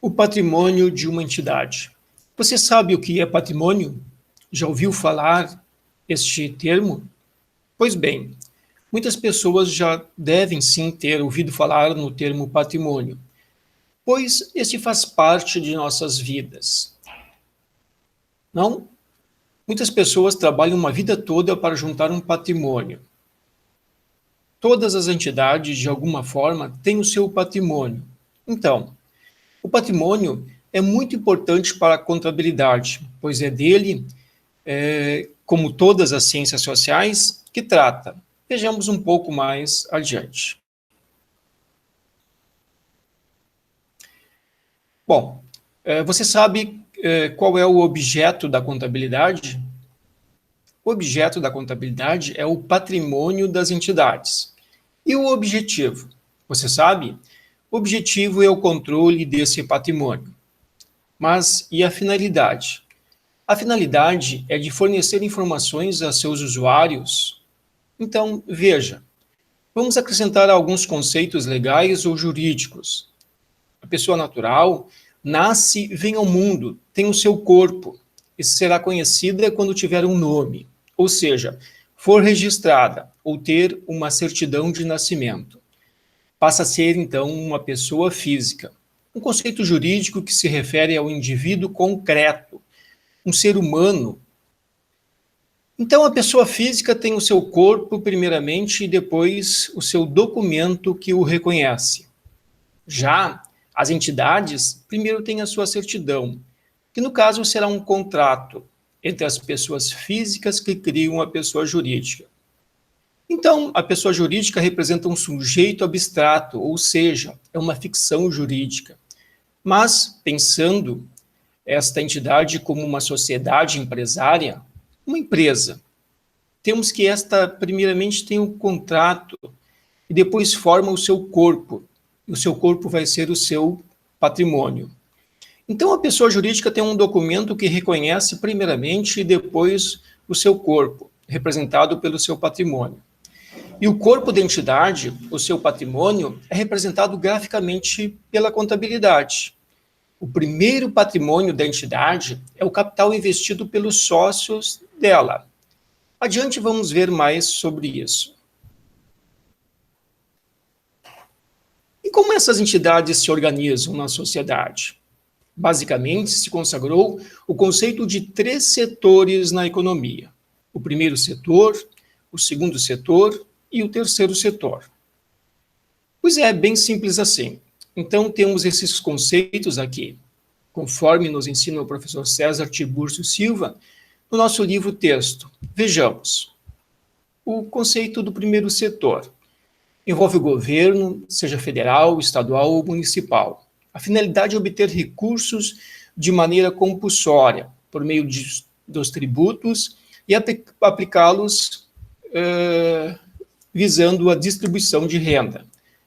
O patrimônio de uma entidade. Você sabe o que é patrimônio? Já ouviu falar este termo? Pois bem, muitas pessoas já devem sim ter ouvido falar no termo patrimônio, pois este faz parte de nossas vidas. Não? Muitas pessoas trabalham uma vida toda para juntar um patrimônio. Todas as entidades, de alguma forma, têm o seu patrimônio. Então, o patrimônio é muito importante para a contabilidade, pois é dele, como todas as ciências sociais, que trata. Vejamos um pouco mais adiante. Bom, você sabe qual é o objeto da contabilidade? O objeto da contabilidade é o patrimônio das entidades. E o objetivo? Você sabe? O objetivo é o controle desse patrimônio. Mas e a finalidade? A finalidade é de fornecer informações a seus usuários. Então, veja, vamos acrescentar alguns conceitos legais ou jurídicos. A pessoa natural nasce, vem ao mundo, tem o seu corpo e será conhecida quando tiver um nome, ou seja, for registrada ou ter uma certidão de nascimento. Passa a ser, então, uma pessoa física. Um conceito jurídico que se refere ao indivíduo concreto, um ser humano. Então, a pessoa física tem o seu corpo, primeiramente, e depois o seu documento que o reconhece. Já as entidades, primeiro têm a sua certidão, que no caso será um contrato entre as pessoas físicas que criam a pessoa jurídica. Então, a pessoa jurídica representa um sujeito abstrato, ou seja, é uma ficção jurídica. Mas, pensando esta entidade como uma sociedade empresária, uma empresa, temos que esta, primeiramente, tem um contrato e depois forma o seu corpo. E o seu corpo vai ser o seu patrimônio. Então, a pessoa jurídica tem um documento que reconhece, primeiramente, e depois o seu corpo, representado pelo seu patrimônio. E o corpo da entidade, o seu patrimônio, é representado graficamente pela contabilidade. O primeiro patrimônio da entidade é o capital investido pelos sócios dela. Adiante vamos ver mais sobre isso. E como essas entidades se organizam na sociedade? Basicamente, se consagrou o conceito de 3 setores na economia. O primeiro setor, o segundo setor e o terceiro setor. Pois é, bem simples assim. Então, temos esses conceitos aqui, conforme nos ensina o professor César Tiburcio Silva, no nosso livro-texto. Vejamos. O conceito do primeiro setor envolve o governo, seja federal, estadual ou municipal. A finalidade é obter recursos de maneira compulsória, por meio dos tributos, e aplicá-los visando a distribuição de renda,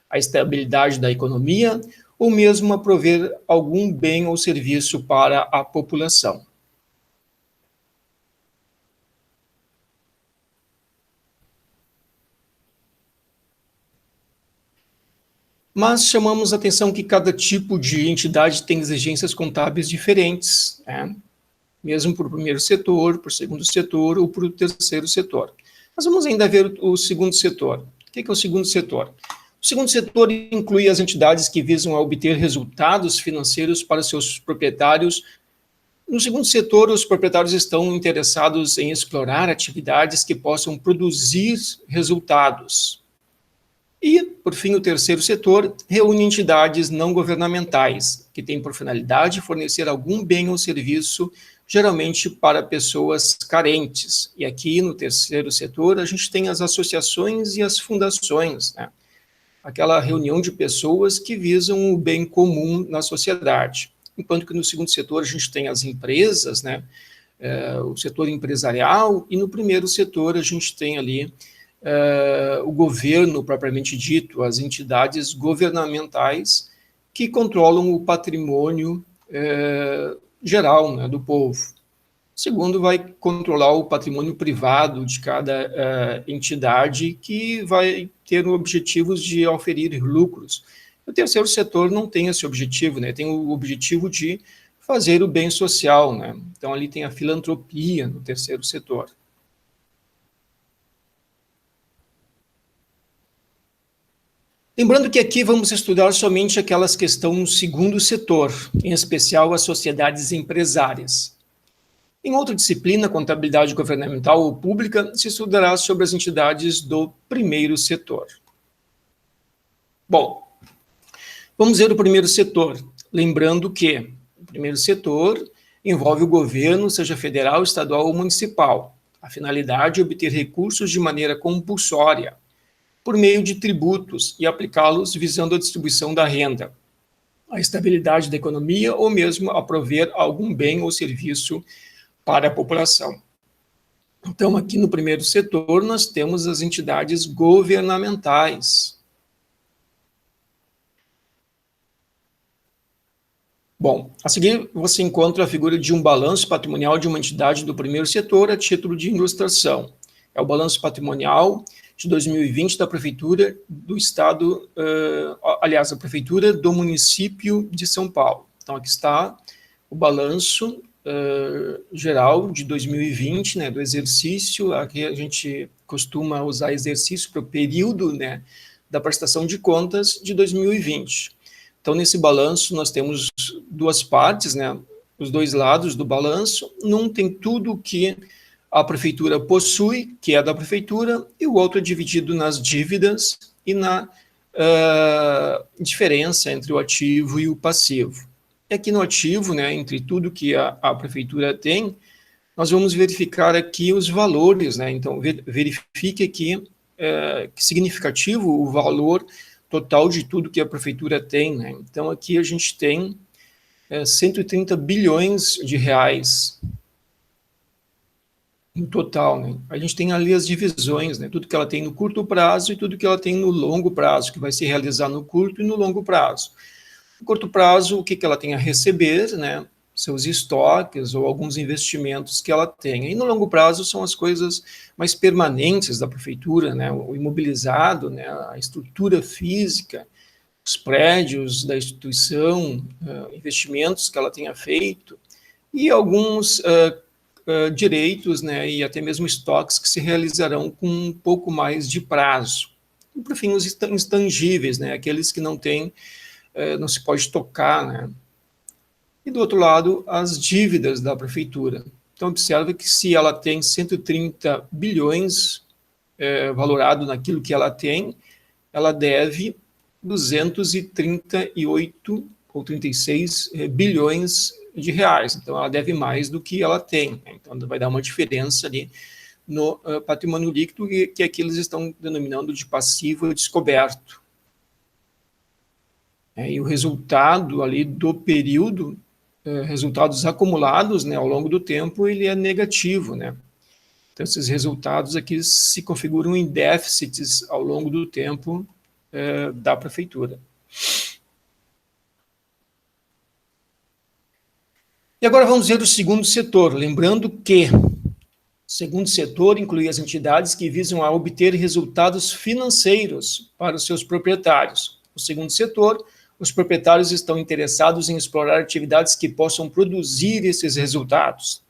a estabilidade da economia, ou mesmo a prover algum bem ou serviço para a população. Mas chamamos a atenção que cada tipo de entidade tem exigências contábeis diferentes, né? Mesmo para o primeiro setor, para o segundo setor ou para o terceiro setor. Mas vamos ainda ver o segundo setor. O que é o segundo setor? O segundo setor inclui as entidades que visam a obter resultados financeiros para seus proprietários. No segundo setor, os proprietários estão interessados em explorar atividades que possam produzir resultados. E, por fim, o terceiro setor reúne entidades não governamentais, que têm por finalidade fornecer algum bem ou serviço, geralmente para pessoas carentes. E aqui, no terceiro setor, a gente tem as associações e as fundações, né? Aquela reunião de pessoas que visam o bem comum na sociedade. Enquanto que no segundo setor a gente tem as empresas, né? O setor empresarial, e no primeiro setor a gente tem ali o governo propriamente dito, as entidades governamentais que controlam o patrimônio geral, né, do povo. O segundo vai controlar o patrimônio privado de cada entidade, que vai ter objetivos de oferir lucros, O terceiro setor não tem esse objetivo, né? Tem o objetivo de fazer o bem social, né? Então, ali tem a filantropia no terceiro setor. Lembrando que aqui vamos estudar somente aquelas questões no segundo setor, em especial as sociedades empresárias. Em outra disciplina, contabilidade governamental ou pública, se estudará sobre as entidades do primeiro setor. Bom, vamos ver o primeiro setor. Lembrando que o primeiro setor envolve o governo, seja federal, estadual ou municipal. A finalidade é obter recursos de maneira compulsória, por meio de tributos, e aplicá-los visando a distribuição da renda, a estabilidade da economia ou mesmo a prover algum bem ou serviço para a população. Então, aqui no primeiro setor, nós temos as entidades governamentais. Bom, a seguir você encontra a figura de um balanço patrimonial de uma entidade do primeiro setor a título de ilustração. É o balanço patrimonial de 2020 da Prefeitura do Estado, aliás, da Prefeitura do município de São Paulo. Então, aqui está o balanço geral de 2020, né, do exercício. Aqui a gente costuma usar exercício para o período, né, da prestação de contas de 2020. Então, nesse balanço, nós temos duas partes, né, os dois lados do balanço. Num tem tudo que a prefeitura possui, que é da prefeitura, e o outro é dividido nas dívidas e na diferença entre o ativo e o passivo. E aqui no ativo, né, entre tudo que a prefeitura tem, nós vamos verificar aqui os valores, né? Então, verifique aqui que significativo o valor total de tudo que a prefeitura tem, né? Então, aqui a gente tem 130 bilhões de reais no total, né? A gente tem ali as divisões, né? Tudo que ela tem no curto prazo e tudo que ela tem no longo prazo, que vai se realizar no curto e no longo prazo. No curto prazo, o que ela tem a receber, né? Seus estoques ou alguns investimentos que ela tem. E no longo prazo são as coisas mais permanentes da prefeitura, né? O imobilizado, né? A estrutura física, os prédios da instituição, investimentos que ela tenha feito e alguns direitos, né? E até mesmo estoques que se realizarão com um pouco mais de prazo. E, por fim, os intangíveis, né? Aqueles que não têm, não se pode tocar, né? E do outro lado, as dívidas da prefeitura. Então, observe que se ela tem 130 bilhões valorado naquilo que ela tem, ela deve 238 ou 36 bilhões de reais. Então, ela deve mais do que ela tem. Então, vai dar uma diferença ali no patrimônio líquido, que aqui eles estão denominando de passivo descoberto. E o resultado ali do período, resultados acumulados, né, ao longo do tempo, ele é negativo, né? Então, esses resultados aqui se configuram em déficits ao longo do tempo da prefeitura. E agora vamos ver o segundo setor, lembrando que o segundo setor inclui as entidades que visam a obter resultados financeiros para os seus proprietários. O segundo setor, os proprietários estão interessados em explorar atividades que possam produzir esses resultados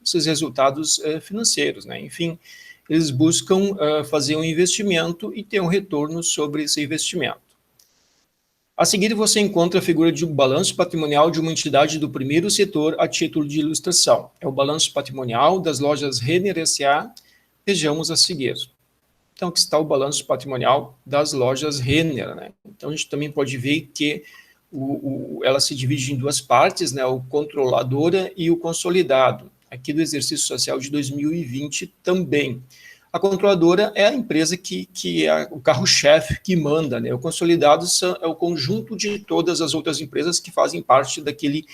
financeiros, né? Enfim, eles buscam fazer um investimento e ter um retorno sobre esse investimento. A seguir, você encontra a figura de um balanço patrimonial de uma entidade do primeiro setor a título de ilustração. É o balanço patrimonial das lojas Renner S.A. Vejamos a seguir. Então, aqui está o balanço patrimonial das lojas Renner, né? Então, a gente também pode ver que ela se divide em duas partes, né? O controladora e o consolidado. Aqui do exercício social de 2020 também. A controladora é a empresa que é o carro-chefe que manda, né? O consolidado é o conjunto de todas as outras empresas que fazem parte daquele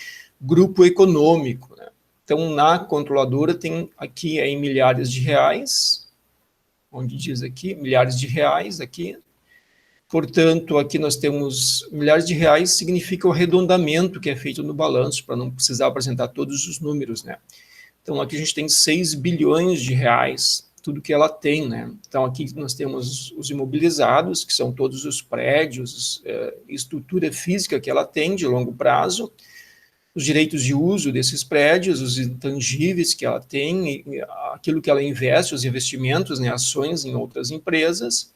grupo econômico, né? Então, na controladora tem aqui em milhares de reais, onde diz aqui, milhares de reais aqui. Portanto, aqui nós temos milhares de reais, significa o arredondamento que é feito no balanço, para não precisar apresentar todos os números, né? Então, aqui a gente tem 6 bilhões de reais tudo que ela tem, né? Então, aqui nós temos os imobilizados, que são todos os prédios, estrutura física que ela tem de longo prazo, os direitos de uso desses prédios, os intangíveis que ela tem, aquilo que ela investe, os investimentos, né, ações em outras empresas,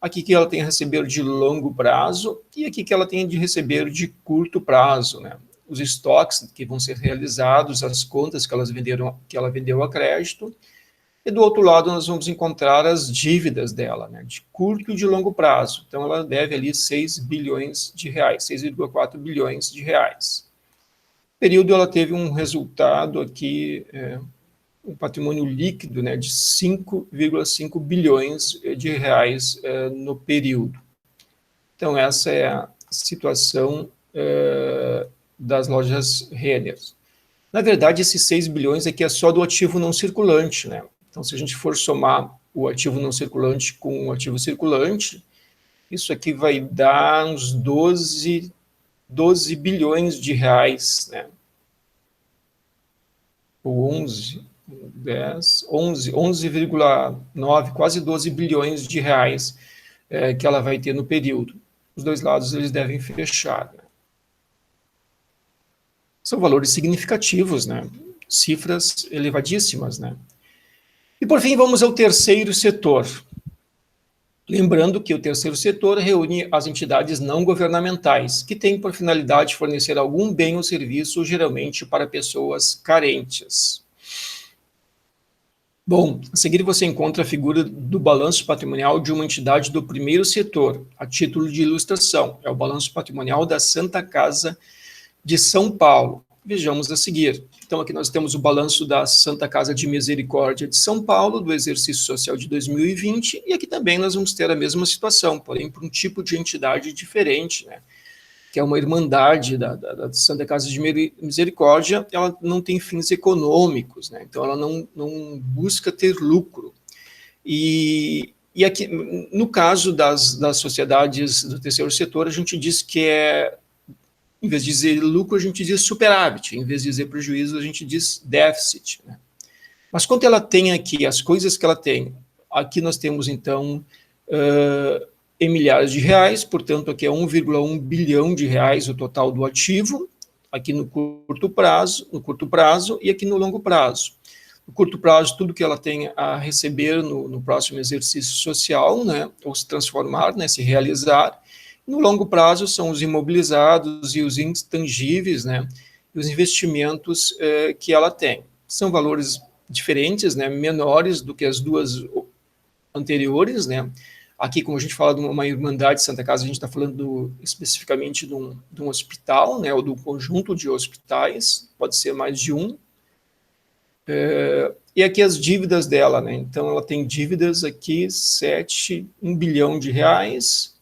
aqui que ela tem a receber de longo prazo e aqui que ela tem de receber de curto prazo, né? Os estoques que vão ser realizados, as contas que ela vendeu a crédito, e do outro lado nós vamos encontrar as dívidas dela, né, de curto e de longo prazo. Então ela deve ali 6 bilhões de reais, 6,4 bilhões de reais. No período ela teve um resultado aqui, um patrimônio líquido, né, de 5,5 bilhões de reais no período. Então essa é a situação das lojas Renner. Na verdade, esses 6 bilhões aqui é só do ativo não circulante, né? Então, se a gente for somar o ativo não circulante com o ativo circulante, isso aqui vai dar uns 12 bilhões de reais, né? Ou 11, 10, 11,9, quase 12 bilhões de reais que ela vai ter no período. Os dois lados eles devem fechar, né? São valores significativos, né? Cifras elevadíssimas, né? E, por fim, vamos ao terceiro setor. Lembrando que o terceiro setor reúne as entidades não governamentais, que têm por finalidade fornecer algum bem ou serviço, geralmente para pessoas carentes. Bom, a seguir você encontra a figura do balanço patrimonial de uma entidade do primeiro setor, a título de ilustração. É o balanço patrimonial da Santa Casa de São Paulo. Vejamos a seguir. Então, aqui nós temos o balanço da Santa Casa de Misericórdia de São Paulo, do exercício social de 2020, e aqui também nós vamos ter a mesma situação, porém por um tipo de entidade diferente, né? Que é uma irmandade da Santa Casa de Misericórdia. Ela não tem fins econômicos, né? Então ela não busca ter lucro. E aqui, no caso das sociedades do terceiro setor, a gente diz que em vez de dizer lucro, a gente diz superávit, em vez de dizer prejuízo, a gente diz déficit, né? Mas quanto ela tem aqui, as coisas que ela tem, aqui nós temos, então, em milhares de reais, portanto, aqui é 1,1 bilhão de reais o total do ativo, aqui no curto prazo e aqui no longo prazo. No curto prazo, tudo que ela tem a receber no próximo exercício social, né, ou se transformar, né, se realizar. No longo prazo são os imobilizados e os intangíveis, né, e os investimentos que ela tem. São valores diferentes, né, menores do que as duas anteriores, né. Aqui, como a gente fala de uma irmandade Santa Casa, a gente está falando especificamente de um hospital, né, ou de um conjunto de hospitais, pode ser mais de um. E aqui as dívidas dela, né, então ela tem dívidas aqui, 1 bilhão de reais,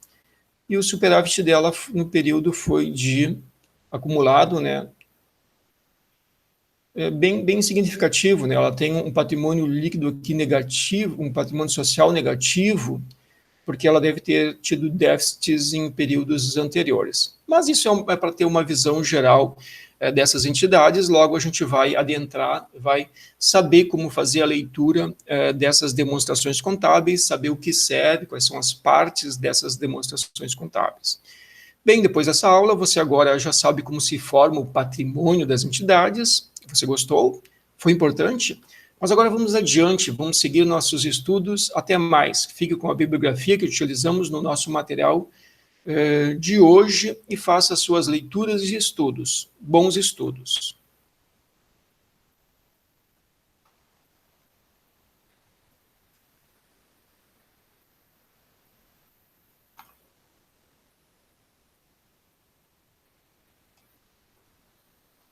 e o superávit dela no período foi acumulado, né, bem significativo, né, ela tem um patrimônio líquido aqui negativo, um patrimônio social negativo, porque ela deve ter tido déficits em períodos anteriores. Mas isso é para ter uma visão geral dessas entidades, logo a gente vai adentrar, vai saber como fazer a leitura dessas demonstrações contábeis, saber o que serve, quais são as partes dessas demonstrações contábeis. Bem, depois dessa aula, você agora já sabe como se forma o patrimônio das entidades. Você gostou? Foi importante? Mas agora vamos adiante, vamos seguir nossos estudos. Até mais. Fique com a bibliografia que utilizamos no nosso material de hoje e faça suas leituras e estudos. Bons estudos.